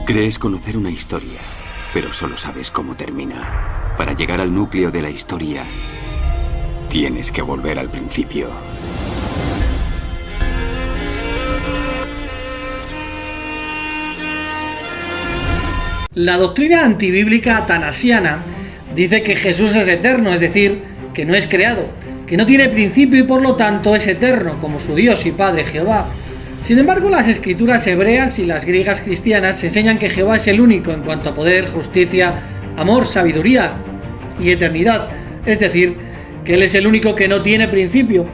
Crees conocer una historia, pero solo sabes cómo termina. Para llegar al núcleo de la historia, tienes que volver al principio. La doctrina antibíblica atanasiana dice que Jesús es eterno, es decir, que no es creado, que no tiene principio y por lo tanto es eterno, como su Dios y Padre Jehová. Sin embargo, las escrituras hebreas y las griegas cristianas enseñan que Jehová es el único en cuanto a poder, justicia, amor, sabiduría y eternidad, es decir, que Él es el único que no tiene principio.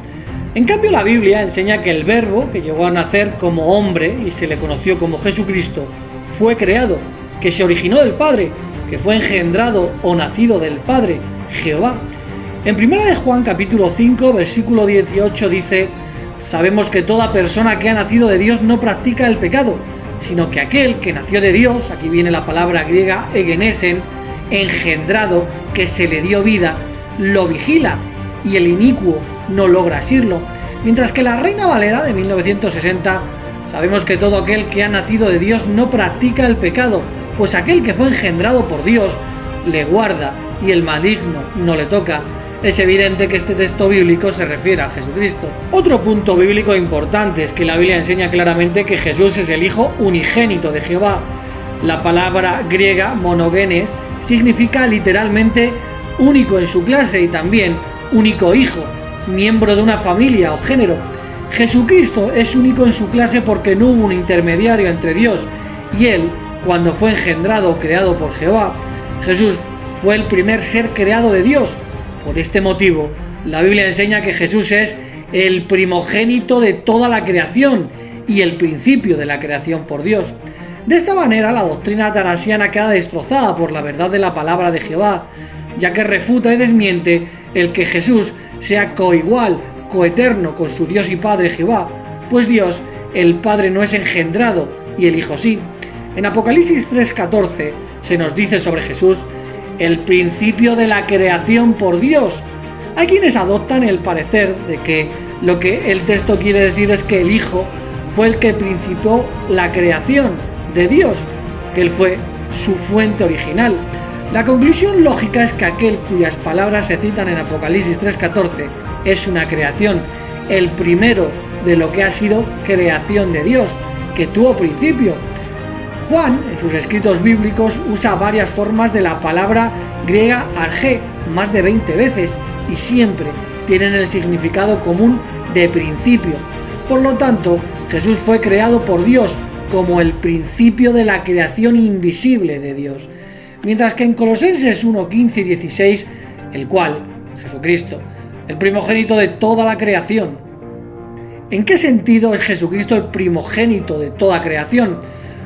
En cambio, la Biblia enseña que el Verbo, que llegó a nacer como hombre y se le conoció como Jesucristo, fue creado, que se originó del Padre, que fue engendrado o nacido del Padre, Jehová. En 1 de Juan capítulo 5, versículo 18 dice: sabemos que toda persona que ha nacido de Dios no practica el pecado, sino que aquel que nació de Dios, aquí viene la palabra griega egenesen, engendrado, que se le dio vida, lo vigila, y el inicuo no logra asirlo. Mientras que la Reina Valera de 1960, sabemos que todo aquel que ha nacido de Dios no practica el pecado, pues aquel que fue engendrado por Dios le guarda y el maligno no le toca. Es evidente que este texto bíblico se refiere a Jesucristo. Otro punto bíblico importante es que la Biblia enseña claramente que Jesús es el Hijo unigénito de Jehová. La palabra griega monogenes significa literalmente único en su clase y también único hijo, miembro de una familia o género. Jesucristo es único en su clase porque no hubo un intermediario entre Dios y Él, cuando fue engendrado o creado por Jehová. Jesús fue el primer ser creado de Dios. Por este motivo, la Biblia enseña que Jesús es el primogénito de toda la creación y el principio de la creación por Dios. De esta manera, la doctrina atanasiana queda destrozada por la verdad de la palabra de Jehová, ya que refuta y desmiente el que Jesús sea coigual, coeterno con su Dios y Padre Jehová, pues Dios, el Padre, no es engendrado y el Hijo sí. En Apocalipsis 3:14 se nos dice sobre Jesús: el principio de la creación por Dios. Hay quienes adoptan el parecer de que lo que el texto quiere decir es que el Hijo fue el que principió la creación de Dios, que Él fue su fuente original. La conclusión lógica es que aquel cuyas palabras se citan en Apocalipsis 3:14 es una creación, el primero de lo que ha sido creación de Dios, que tuvo principio. Juan, en sus escritos bíblicos, usa varias formas de la palabra griega arge, más de 20 veces, y siempre tienen el significado común de principio. Por lo tanto, Jesús fue creado por Dios como el principio de la creación invisible de Dios. Mientras que en Colosenses 1:15 y 16, el cual, Jesucristo, el primogénito de toda la creación. ¿En qué sentido es Jesucristo el primogénito de toda creación?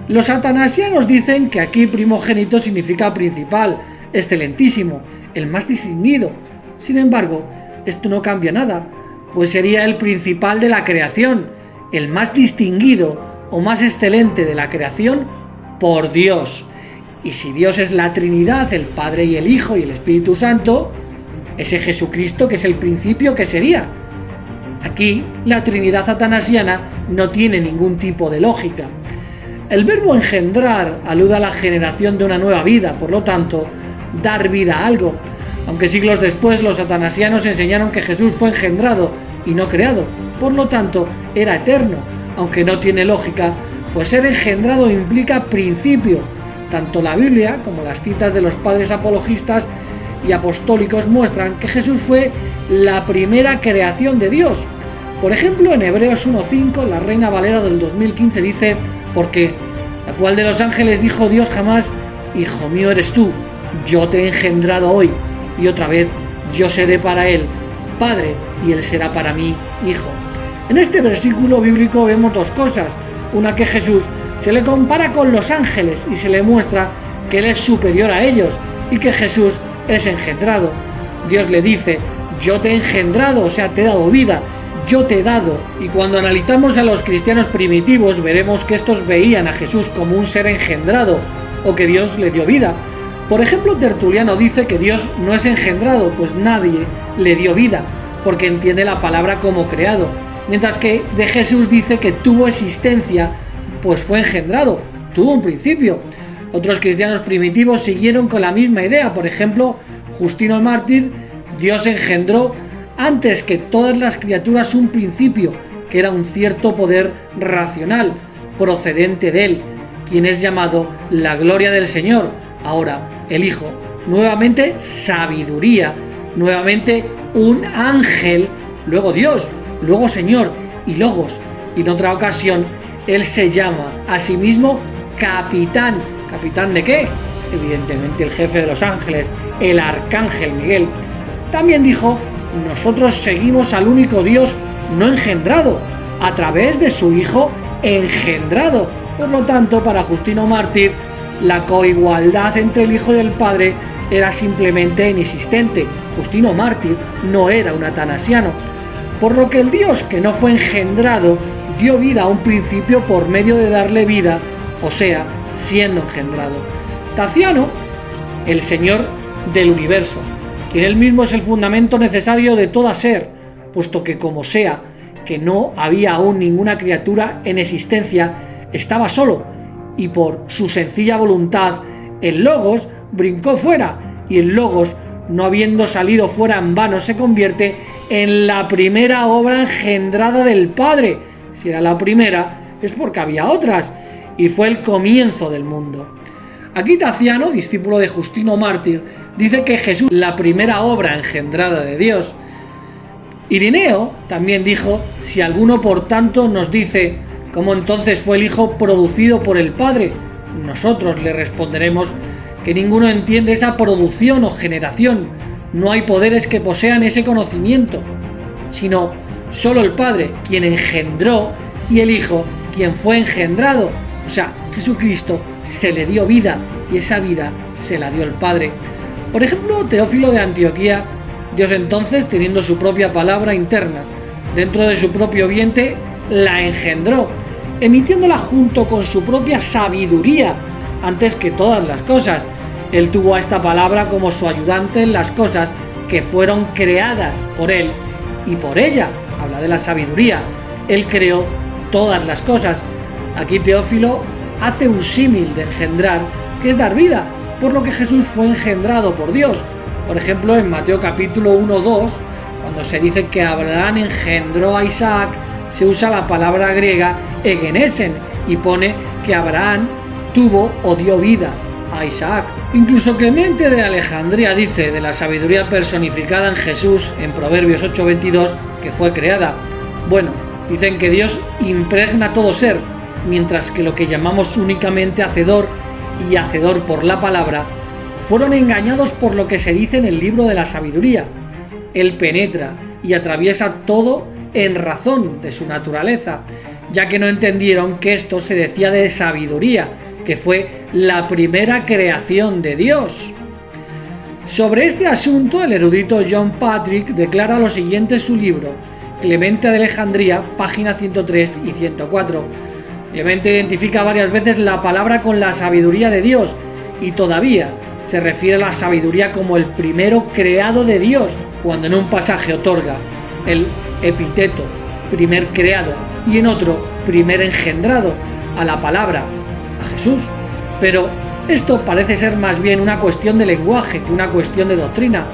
Los atanasianos dicen que aquí primogénito significa principal, excelentísimo, el más distinguido. Sin embargo, esto no cambia nada, pues sería el principal de la creación, el más distinguido o más excelente de la creación por Dios. Y si Dios es la Trinidad, el Padre y el Hijo y el Espíritu Santo, ese Jesucristo que es el principio, ¿qué sería? Aquí la Trinidad atanasiana no tiene ningún tipo de lógica. El verbo engendrar alude a la generación de una nueva vida, por lo tanto, dar vida a algo, aunque siglos después los atanasianos enseñaron que Jesús fue engendrado y no creado, por lo tanto, era eterno, aunque no tiene lógica, pues ser engendrado implica principio. Tanto la Biblia como las citas de los padres apologistas y apostólicos muestran que Jesús fue la primera creación de Dios. Por ejemplo, en Hebreos 1:5, la Reina Valera del 2015 dice: porque ¿a cuál de los ángeles dijo Dios jamás: Hijo mío eres tú, yo te he engendrado hoy, y otra vez yo seré para él Padre, y él será para mí Hijo? En este versículo bíblico vemos dos cosas: una, que Jesús se le compara con los ángeles y se le muestra que él es superior a ellos, y que Jesús es engendrado. Dios le dice: yo te he engendrado, o sea, te he dado vida, yo te he dado. Y cuando analizamos a los cristianos primitivos, veremos que estos veían a Jesús como un ser engendrado, o que Dios le dio vida. Por ejemplo, Tertuliano dice que Dios no es engendrado, pues nadie le dio vida, porque entiende la palabra como creado, mientras que de Jesús dice que tuvo existencia, pues fue engendrado, tuvo un principio. Otros cristianos primitivos siguieron con la misma idea. Por ejemplo, Justino el Mártir: Dios engendró antes que todas las criaturas un principio, que era un cierto poder racional, procedente de él, quien es llamado la gloria del Señor, ahora el Hijo. Nuevamente sabiduría, nuevamente un ángel, luego Dios, luego Señor y Logos. Y en otra ocasión, él se llama a sí mismo capitán. ¿Capitán de qué? Evidentemente el jefe de los ángeles, el arcángel Miguel. También dijo: nosotros seguimos al único Dios no engendrado, a través de su Hijo engendrado. Por lo tanto, para Justino Mártir, la coigualdad entre el Hijo y el Padre era simplemente inexistente. Justino Mártir no era un atanasiano, por lo que el Dios que no fue engendrado dio vida a un principio por medio de darle vida, o sea, siendo engendrado. Taciano, el Señor del universo, quien él mismo es el fundamento necesario de toda ser, puesto que como sea que no había aún ninguna criatura en existencia, estaba solo, y por su sencilla voluntad el Logos brincó fuera, y el Logos, no habiendo salido fuera en vano, se convierte en la primera obra engendrada del Padre. Si era la primera, es porque había otras, y fue el comienzo del mundo. Aquí Taciano, discípulo de Justino Mártir, dice que Jesús es la primera obra engendrada de Dios. Irineo también dijo: si alguno por tanto nos dice: ¿cómo entonces fue el Hijo producido por el Padre? Nosotros le responderemos que ninguno entiende esa producción o generación. No hay poderes que posean ese conocimiento, sino solo el Padre, quien engendró, y el Hijo, quien fue engendrado. O sea, Jesucristo se le dio vida, y esa vida se la dio el Padre. Por ejemplo, Teófilo de Antioquía: Dios entonces, teniendo su propia palabra interna, dentro de su propio vientre, la engendró, emitiéndola junto con su propia sabiduría, antes que todas las cosas. Él tuvo a esta palabra como su ayudante en las cosas que fueron creadas por él y por ella. Habla de la sabiduría. Él creó todas las cosas. Aquí Teófilo hace un símil de engendrar, que es dar vida, por lo que Jesús fue engendrado por Dios. Por ejemplo, en Mateo capítulo 1-2, cuando se dice que Abraham engendró a Isaac, se usa la palabra griega egenesen y pone que Abraham tuvo o dio vida a Isaac. Incluso Clemente de Alejandría dice de la sabiduría personificada en Jesús en Proverbios 8:22 que fue creada. Bueno, dicen que Dios impregna todo ser, mientras que lo que llamamos únicamente hacedor y hacedor por la palabra fueron engañados por lo que se dice en el libro de la sabiduría. Él penetra y atraviesa todo en razón de su naturaleza, ya que no entendieron que esto se decía de sabiduría, que fue la primera creación de Dios. Sobre este asunto, el erudito John Patrick declara lo siguiente en su libro, Clemente de Alejandría, páginas 103 y 104. Clemente identifica varias veces la palabra con la sabiduría de Dios, y todavía se refiere a la sabiduría como el primero creado de Dios, cuando en un pasaje otorga el epíteto primer creado y en otro primer engendrado a la palabra, a Jesús. Pero esto parece ser más bien una cuestión de lenguaje que una cuestión de doctrina.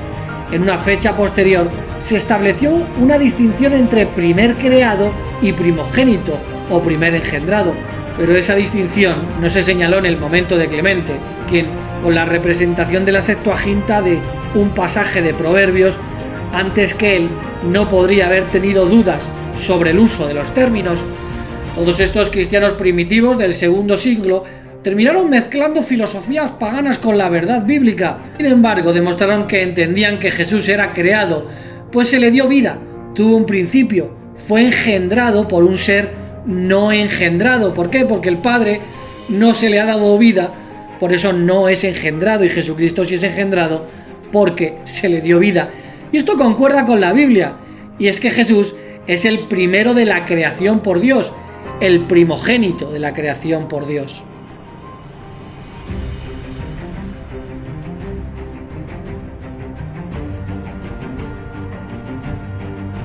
En una fecha posterior se estableció una distinción entre primer creado y primogénito o primer engendrado, pero esa distinción no se señaló en el momento de Clemente, quien, con la representación de la Septuaginta de un pasaje de Proverbios, antes que él no podría haber tenido dudas sobre el uso de los términos. Todos estos cristianos primitivos del segundo siglo terminaron mezclando filosofías paganas con la verdad bíblica. Sin embargo, demostraron que entendían que Jesús era creado, pues se le dio vida, tuvo un principio, fue engendrado por un ser no engendrado. ¿Por qué? Porque el Padre no se le ha dado vida, por eso no es engendrado, y Jesucristo sí es engendrado porque se le dio vida. Y esto concuerda con la Biblia, y es que Jesús es el primero de la creación por Dios, el primogénito de la creación por Dios.